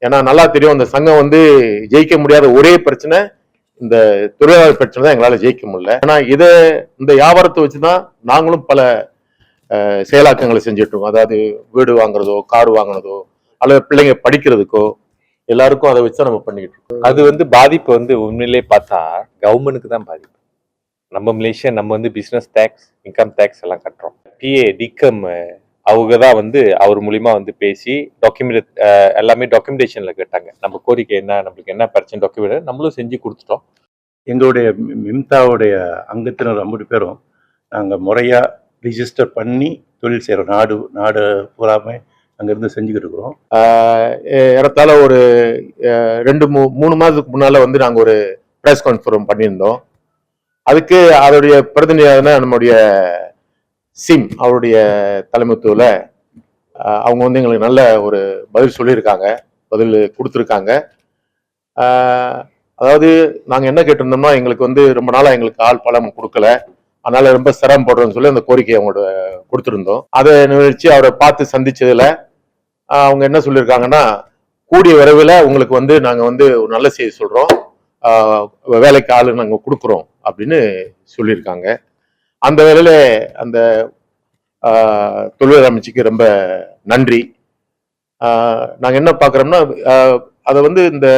ஏன்னா நல்லா தெரியும் அந்த சங்கம் வந்து ஜெயிக்க முடியாத ஒரே பிரச்சனை இந்த தொழிலாளர் பிரச்சனை தான் எங்களால ஜெயிக்க முடியல. ஆனா இந்த வியாபாரத்தை வச்சுதான் நாங்களும் பல செயலாக்கங்களை செஞ்சுட்டு இருக்கோம். அதாவது வீடு வாங்குறதோ, கார் வாங்குறதோ, அல்லது பிள்ளைங்க படிக்கிறதுக்கோ எல்லாருக்கும் அதை வச்சு நம்ம பண்ணிக்கிட்டு இருக்கோம். அது வந்து பாதிப்பு வந்து உண்மையிலே பார்த்தா கவர்மெண்ட்டுக்கு தான் பாதிப்பு. நம்ம மலேசியா நம்ம வந்து பிசினஸ் டேக்ஸ், இன்கம் டேக்ஸ் எல்லாம் கட்டுறோம். பிஏ டிகம் அவங்க தான் வந்து அவர் மூலியமா வந்து பேசி டாக்குமெண்ட் எல்லாமே டாக்குமெண்டேஷன்ல கேட்டாங்க. நம்ம கோரிக்கை என்ன, நம்மளுக்கு என்ன பிரச்சனை டாக்குமெண்ட் நம்மளும் செஞ்சு கொடுத்துட்டோம். எங்களுடைய மிம்தாவுடைய அங்கத்தினர் 50 பேரும் நாங்கள் முறையாக ரிஜிஸ்டர் பண்ணி தொழில் செய்கிறோம். நாடு பூராமே அங்கேருந்து செஞ்சுக்கிட்டு இருக்கிறோம். ஏறத்தாழ ஒரு 2-3 மாதத்துக்கு முன்னால் வந்து நாங்கள் ஒரு ப்ரெஸ் கான்ஃபரன்ஸ் பண்ணியிருந்தோம். அதுக்கு அதோடைய பிரதிநிதியான நம்முடைய சிம் அவருடைய தலைமைத்துவத்தில் அவங்க வந்து எங்களுக்கு நல்ல ஒரு பதில் சொல்லியிருக்காங்க, பதில் கொடுத்துருக்காங்க. அதாவது நாங்கள் என்ன கேட்டிருந்தோம்னா, எங்களுக்கு வந்து ரொம்ப நாளாக எங்களுக்கு ஆள் பலம் கொடுக்கல, அதனால ரொம்ப சிரமப்படுறோம்னு சொல்லி அந்த கோரிக்கையை அவங்களோட கொடுத்துருந்தோம். அதை நிகழ்ச்சி அவரை பார்த்து சந்திச்சதுல அவங்க என்ன சொல்லியிருக்காங்கன்னா, கூடிய விரைவில் உங்களுக்கு வந்து நாங்கள் வந்து ஒரு நல்ல செய்தி சொல்கிறோம், வேலைக்கு ஆளு நாங்கள் கொடுக்குறோம் அப்படின்னு சொல்லியிருக்காங்க. அந்த வேலையில அந்த தொழில் அமைச்சுக்கு ரொம்ப நன்றி. நாங்கள் என்ன பார்க்குறோம்னா, அதை வந்து இந்த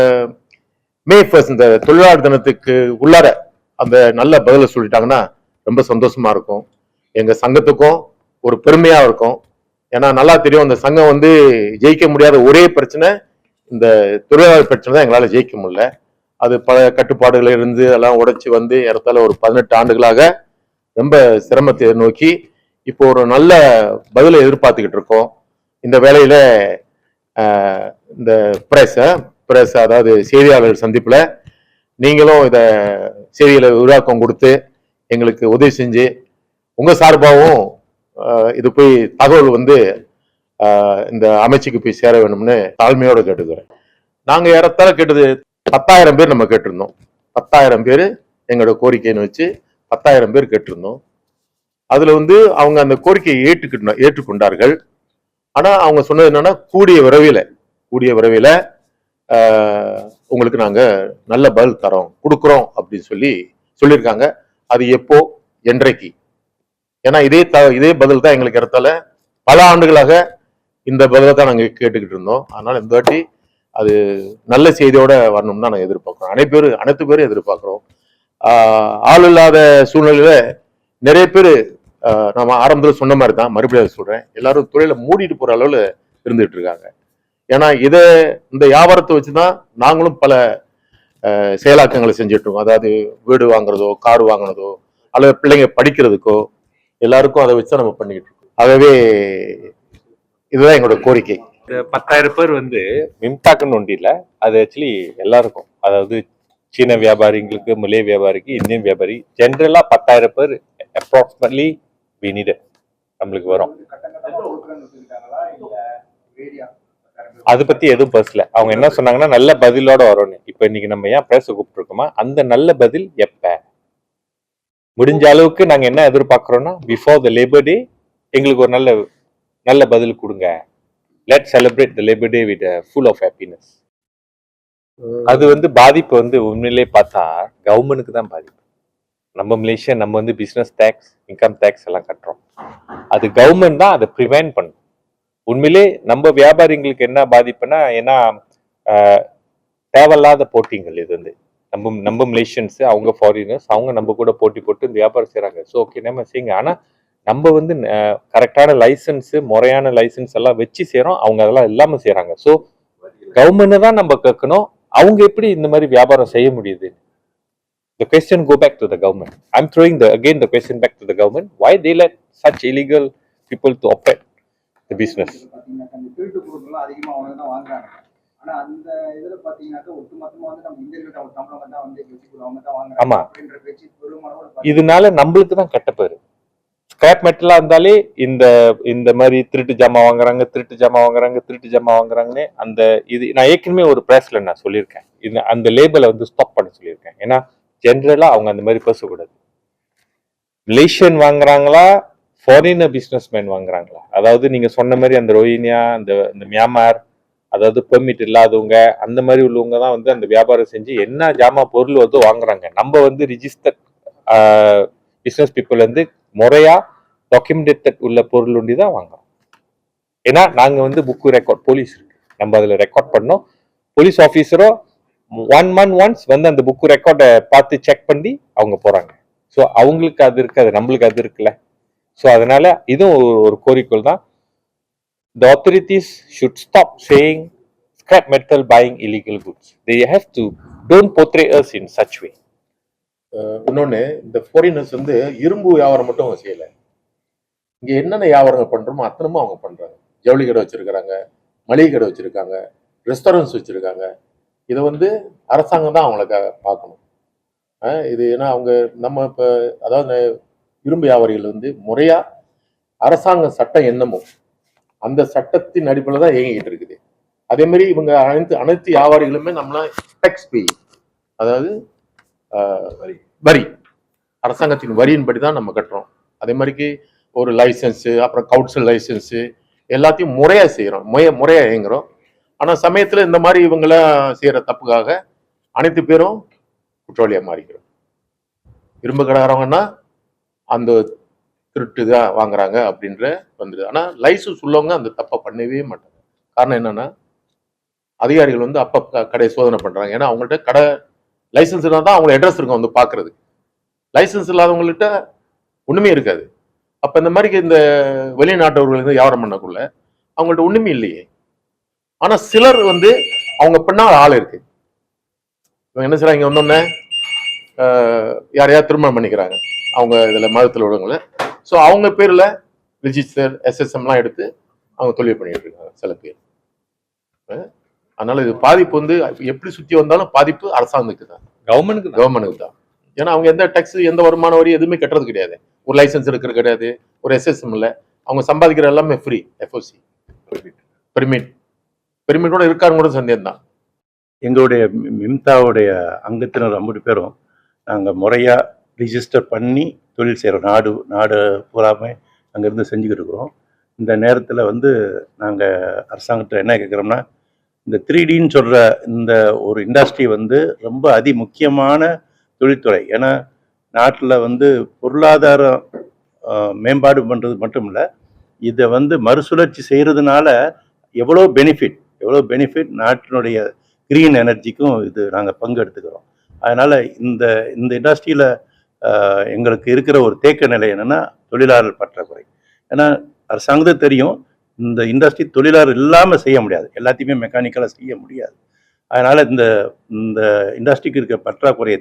மே 1 இந்த தொழிலாளர் தினத்துக்கு உள்ளார அந்த நல்ல பதிலை சொல்லிட்டாங்கன்னா ரொம்ப சந்தோஷமா இருக்கும், எங்க சங்கத்துக்கும் ஒரு பெருமையா இருக்கும். ஏன்னா நல்லா தெரியும் அந்த சங்கம் வந்து ஜெயிக்க முடியாத ஒரே பிரச்சனை இந்த தொழிலாளர் பிரச்சனை தான் எங்களால ஜெயிக்க முடியல. அது பல கட்டுப்பாடுகளை இருந்து எல்லாம் உடைச்சு வந்து ஏறத்தாழ ஒரு 18 ஆண்டுகளாக ரொம்ப சிரமத்தை நோக்கி இப்போ ஒரு நல்ல பதிலை எதிர்பார்த்துக்கிட்டு இருக்கோம். இந்த வேலையில இந்த பிரஸ் அதாவது செய்தியாளர் சந்திப்புல நீங்களும் இத செய்திகளை உருவாக்கம் கொடுத்து எங்களுக்கு உதவி செஞ்சு உங்க சார்பாகவும் இது போய் தகவல் வந்து இந்த அமைச்சுக்கு போய் சேர வேணும்னு தாழ்மையோட கேட்டுக்கிறேன். நாங்க ஏறத்தாழ கேட்டது 10,000 பேர் நம்ம கேட்டிருந்தோம். 10,000 பேர் எங்களோட கோரிக்கைன்னு வச்சு 10,000 பேர் கேட்டிருந்தோம். அதுல வந்து அவங்க அந்த கோரிக்கையை ஏற்றுக்கொண்டார்கள். ஆனா அவங்க சொன்னது என்னன்னா, கூடிய விரைவில் உங்களுக்கு நாங்க நல்ல பதில் தரோம், கொடுக்குறோம் அப்படின்னு சொல்லியிருக்காங்க. அது எப்போ, என்றைக்கு? ஏன்னா இதே பதில் தான் எங்களுக்கு இடத்தால பல ஆண்டுகளாக இந்த பதிலை தான் நாங்க கேட்டுக்கிட்டு இருந்தோம். அதனால இந்த வாட்டி அது நல்ல செய்தியோட வரணும்னு தான் நாங்கள் எதிர்பார்க்கிறோம். அனைத்து பேரும் எதிர்பார்க்கிறோம். ஆள் இல்லாத சூழ்நிலையில நிறைய பேர் நம்ம ஆரம்பத்தில் சொன்ன மாதிரி தான், மறுபடியும் சொல்றேன், எல்லாரும் தொழிலை மூடிட்டு போற அளவுல இருந்துட்டு இருக்காங்க. ஏன்னா இந்த வியாபாரத்தை வச்சுதான் நாங்களும் பல செயலாக்கங்களை செஞ்சுட்டு இருக்கோம். அதாவது வீடு வாங்குறதோ, கார் வாங்குறதோ, அல்லது பிள்ளைங்க படிக்கிறதுக்கோ எல்லாருக்கும் அதை வச்சு நம்ம பண்ணிக்கிட்டு இருக்கோம். ஆகவே இதுதான் எங்களோட கோரிக்கை. 10,000 பேர் வந்து மிம்தாக்குன்னு ஒன்றியில் அது ஆக்சுவலி எல்லாருக்கும், அதாவது சீன வியாபாரிங்களுக்கு, மலே வியாபாரிக்கு, இந்தியன் வியாபாரி, ஜென்ரலா 10,000 பேர் அப்ராக்சிமேட்லி we need நம்மளுக்கு வரும். அதை பத்தி எதுவும் பேசல. அவங்க என்ன சொன்னாங்கன்னா நல்ல பதிலோட வரும்னு. இப்ப இன்னைக்கு நம்ம ஏன் பேச கூப்பிட்டுருக்கோமா, அந்த நல்ல பதில் எப்ப முடிஞ்ச அளவுக்கு நாங்க என்ன எதிர்பார்க்கிறோம்னா, பிஃபோர் த லேபர் டே எங்களுக்கு ஒரு நல்ல பதில் கொடுங்க. Let celebrate the labour day with full of happiness. அது வந்து பாதிப்பு வந்து உண்மையிலே பார்த்தா கவர்மெண்ட்டுக்கு தான் பாதிப்பு. நம்ம மலேசியா நம்ம வந்து பிசினஸ் டேக்ஸ், இன்கம் டேக்ஸ் எல்லாம் கட்டுறோம். அது கவர்மெண்ட் தான் அதை ப்ரிவென்ட் பண்ணும். உண்மையிலே நம்ம வியாபாரிங்களுக்கு என்ன பாதிப்புனா, ஏன்னா தேவையில்லாத போட்டிங்கள். இது வந்து நம்ம மலேசியன்ஸ், அவங்க ஃபாரினர்ஸ், அவங்க நம்ம கூட போட்டி போட்டு இந்த வியாபாரம் செய்யறாங்க. ஸோ ஓகே நம்ம செய்யுங்க. ஆனா நம்ம வந்து கரெக்டான லைசன்ஸ், முறையான லைசன்ஸ் எல்லாம் வச்சு செய்யறோம், அவங்க அதெல்லாம் இல்லாம செய்யறாங்க. ஸோ கவர்மெண்ட் தான் நம்ம கேட்கணும், அவங்க எப்படி இந்த மாதிரி வியாபாரம் செய்ய முடியுது? The question go back to the government. I'm throwing the question back to the government. Why they let such illegal people to operate the business? ஆமா, இதனால நம்மளுக்கு தான் கெட்ட பேரு. ஸ்கிராப் மெட்டலா இருந்தாலே இந்த மாதிரி திருட்டு ஜாமா வாங்குறாங்கன்னு அந்த இது நான் ஏற்கனவே ஒரு பிரஸ்ல நான் சொல்லியிருக்கேன். அந்த லேபலை வந்து ஸ்டாப் பண்ண சொல்லியிருக்கேன். ஏன்னா ஜென்ரலா அவங்க அந்த மாதிரி பேசக்கூடாது. மலேசியன் வாங்குறாங்களா, ஃபாரினர் பிசினஸ் மேன் வாங்குறாங்களா? அதாவது நீங்க சொன்ன மாதிரி அந்த ரோஹினியா, இந்த மியான்மர், அதாவது பெர்மிட் இல்லாதவங்க அந்த மாதிரி உள்ளவங்க தான் வந்து அந்த வியாபாரம் செஞ்சு என்ன ஜாமான் பொருள் வந்து வாங்குறாங்க. நம்ம வந்து ரிஜிஸ்டர் பிசினஸ் பீப்புள் வந்து முறையா டாக்குமெண்டேட்டட் உள்ள பொருள் ஒண்டி தான் வாங்குறோம். ஏன்னா நாங்க வந்து புக்கு ரெக்கார்ட் போலீஸ் இருக்கு, நம்ம அதுல ரெக்கார்ட் பண்ணோம். போலீஸ் ஆஃபீஸரோ 1 month ஒன்ஸ் வந்து அந்த புக்கு ரெக்கார்டை பார்த்து செக் பண்ணி அவங்க போறாங்க. ஸோ அவங்களுக்கு அது இருக்காது, நம்மளுக்கு அது இருக்குல்ல. ஸோ அதனால இதுவும் ஒரு கோரிக்கோள் தான். The authorities should stop saying scrap metal buying illegal goods. They have to don't portray us in such way. இன்னொன்னு, இந்த ஃபாரினர்ஸ் வந்து இரும்பு வியாபாரம் மட்டும் அவங்க செய்யல, இங்க என்னென்ன வியாபாரங்கள் பண்றோமோ அத்தனமும் அவங்க பண்றாங்க. ஜவுளி கடை வச்சிருக்கிறாங்க, மளிகை கடை வச்சிருக்காங்க, ரெஸ்டாரண்ட்ஸ் வச்சிருக்காங்க. இதை வந்து அரசாங்கம் தான் அவங்களுக்கு பார்க்கணும். இது ஏன்னா அவங்க நம்ம இப்போ அதாவது இரும்பு வியாபாரிகள் வந்து முறையா அரசாங்க சட்டம் என்னமோ அந்த சட்டத்தின் அடிப்படையில் தான் இயங்கிக்கிட்டு இருக்குது. அதே மாதிரி இவங்க அனைத்து வியாபாரிகளுமே நம்மளாம் டேக்ஸ் பே, அதாவது வரி, அரசாங்கத்தின் வரியின்படி தான் நம்ம கட்டுறோம். அதே மாதிரிக்கு ஒரு லைசன்ஸு, அப்புறம் கவுன்சில் லைசன்ஸு எல்லாத்தையும் முறையாக செய்கிறோம், முறையாக இயங்குறோம். ஆனால் சமயத்தில் இந்த மாதிரி இவங்களாம் செய்கிற தப்புக்காக அனைத்து பேரும் குற்றவாளியாக மாறிக்கிறோம். இரும்பு கடைக்காரங்கன்னா அந்த திருட்டு தான் வாங்குறாங்க அப்படின்ற வந்துடுது. ஆனால் லைசன்ஸ் உள்ளவங்க அந்த தப்பை பண்ணவே மாட்டாங்க. காரணம் என்னன்னா, அதிகாரிகள் வந்து அப்போ கடையை சோதனை பண்ணுறாங்க. ஏன்னா அவங்கள்ட்ட கடை லைசன்ஸ் இருந்தால் தான் அவங்கள அட்ரஸ் இருக்கும் வந்து பார்க்கறது. லைசன்ஸ் இல்லாதவங்கள்ட்ட ஒன்றுமே இருக்காது. அப்போ இந்த மாதிரி இந்த வெளிநாட்டவர்கள் வந்து வியாபாரம் பண்ணக்குள்ள அவங்கள்ட்ட ஒன்றுமே இல்லையே. ஆனால் சிலர் வந்து அவங்க பின்னால் ஆள் இருக்கு. இவங்க என்ன செய்றாங்க, இங்கே வந்தோடனே யாரையாவது திருமணம் பண்ணிக்கிறாங்க அவங்க இதில் மதத்தில் உள்ளவங்கள. ஸோ அவங்க பேரில் ரிஜிஸ்டர் SSMலாம் எடுத்து அவங்க தொழில் பண்ணிட்டு இருக்காங்க சில பேர். அதனால இது பாதிப்பு வந்து எப்படி சுற்றி வந்தாலும் பாதிப்பு அரசாங்கத்துக்கு தான், கவர்மெண்ட்டுக்கு தான். ஏன்னா அவங்க எந்த டேக்ஸ், எந்த வருமான வரி எதுவுமே கட்டுறது கிடையாது. ஒரு லைசன்ஸ் இருக்கிறது கிடையாது, ஒரு SSM இல்லை. அவங்க சம்பாதிக்கிற எல்லாமே ஃப்ரீ. FOC பெர்மிட் கூட இருக்காருன்னு கூட சந்தேகம் தான். எங்களுடைய மிம்தாவுடைய அங்கத்தினர் 50 பேரும் நாங்கள் முறையாக ரிஜிஸ்டர் பண்ணி தொழில் செய்கிறோம். நாடு பூராமே அங்கேருந்து செஞ்சுக்கிட்டு இருக்கிறோம். இந்த நேரத்தில் வந்து நாங்கள் அரசாங்கத்தில் என்ன கேட்குறோம்னா, இந்த 3Dன்னு சொல்கிற இந்த ஒரு இண்டஸ்ட்ரி வந்து ரொம்ப முக்கியமான தொழில்துறை. ஏன்னா நாட்டில் வந்து பொருளாதாரம் மேம்பாடு பண்ணுறது மட்டும் இல்லை, இதை வந்து மறுசுழற்சி செய்கிறதுனால எவ்வளோ பெனிஃபிட் நாட்டினுடைய கிரீன் எனர்ஜிக்கும் இது நாங்கள் பங்கு எடுத்துக்கிறோம். அதனால் இந்த இண்டஸ்ட்ரியில் எங்களுக்கு இருக்கிற ஒரு தேக்க நிலை என்னென்னா தொழிலாளர் பற்றாக்குறை. ஏன்னா அரசாங்கத்துக்கு தெரியும் இந்த இண்டஸ்ட்ரி தொழிலாளர் இல்லாமல் செய்ய முடியாது, எல்லாத்தையுமே மெக்கானிக்கலாக செய்ய முடியாது. அதனால் இந்த இண்டஸ்ட்ரிக்கு இருக்க பற்றாக்குறையை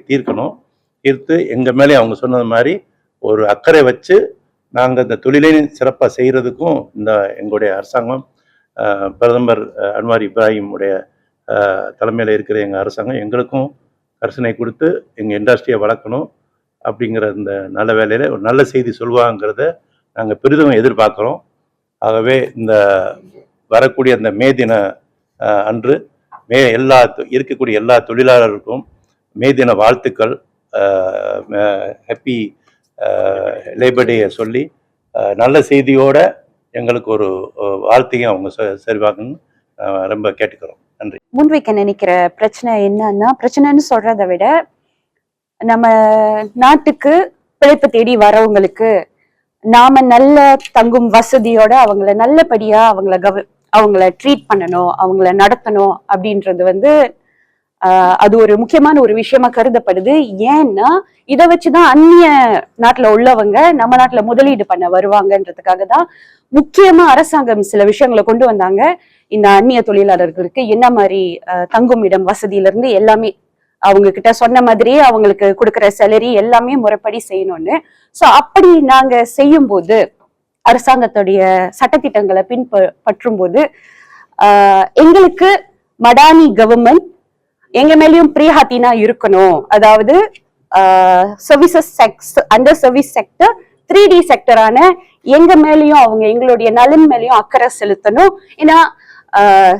தீர்த்து எங்கள் மேலே அவங்க சொன்னது மாதிரி ஒரு அக்கறை வச்சு நாங்கள் இந்த தொழிலையும் சிறப்பாக செய்கிறதுக்கும் இந்த எங்களுடைய அரசாங்கம் பிரதமர் அன்வார் இப்ராஹிம் உடைய தலைமையில் இருக்கிற எங்கள் அரசாங்கம் எங்களுக்கும் கரிசனை கொடுத்து எங்கள் இண்டஸ்ட்ரியை வளர்க்கணும் அப்படிங்கிற இந்த நல்ல வேலையில் ஒரு நல்ல செய்தி சொல்லுவாங்கிறத நாங்கள் பெரிதும் எதிர்பார்க்குறோம். ஆகவே இந்த வரக்கூடிய அந்த மே தின அன்று இருக்கக்கூடிய எல்லா தொழிலாளர்களுக்கும் மே தின வாழ்த்துக்கள், ஹாப்பி லேபர் டேயை சொல்லி நல்ல செய்தியோட எங்களுக்கு ஒரு வாழ்த்தையும் அவங்க சரிவாகணும்னு ரொம்ப கேட்டுக்கிறோம். நன்றி. முன்வைக்க நினைக்கிற பிரச்சனை என்னன்னா, பிரச்சனைன்னு சொல்றதை விட நம்ம நாட்டுக்கு பிழைப்பு தேடி வரவங்களுக்கு நாம நல்ல தங்கும் வசதியோட அவங்கள நல்லபடியா அவங்கள ட்ரீட் பண்ணணும், அவங்கள நடத்தணும் அப்படின்றது வந்து அது ஒரு முக்கியமான ஒரு விஷயமா கருதப்படுது. ஏன்னா இதை வச்சுதான் அந்நிய நாட்டுல உள்ளவங்க நம்ம நாட்டுல முதலீடு பண்ண வருவாங்கன்றதுக்காக தான் முக்கியமா அரசாங்கம் சில விஷயங்களை கொண்டு வந்தாங்க. இந்த அந்நிய தொழிலாளர்களுக்கு என்ன மாதிரி தங்கும் இடம் வசதியில இருந்து எல்லாமே அவங்க கிட்ட சொன்ன மாதிரியே அவங்களுக்கு கொடுக்குற சேலரி எல்லாமே முறைப்படி செய்யணும்னு. சோ அப்படி நாங்க செய்யும் போது அரசாங்கத்துடைய சட்டத்திட்டங்களை பின்பற்றும் போது எங்களுக்கு மடானி கவர்மெண்ட் எங்க மேலயும் பிரியாத்தினா இருக்கணும். அதாவது அண்டர் சர்வீஸ் செக்டர் 3D செக்டரான எங்க மேலயும் அவங்க எங்களுடைய நலன் மேலயும் அக்கறை செலுத்தணும். ஏன்னா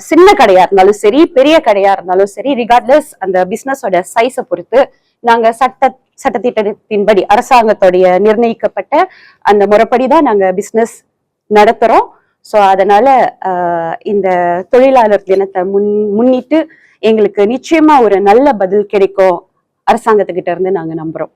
சின்ன கடையா இருந்தாலும் சரி, பெரிய கடையா இருந்தாலும் சரி, ரிகார்ட்லெஸ் அந்த பிசினஸோட சைஸை பொறுத்து நாங்க சட்டத்திட்டத்தின்படி அரசாங்கத்துடைய நிர்ணயிக்கப்பட்ட அந்த முறைப்படிதான் நாங்க பிசினஸ் நடத்துறோம். ஸோ அதனால இந்த தொழிலாளர் தினத்தை முன்னிட்டு எங்களுக்கு நிச்சயமா ஒரு நல்ல பதில் கிடைக்கும் அரசாங்கத்துக்கிட்ட இருந்து நாங்க நம்புறோம்.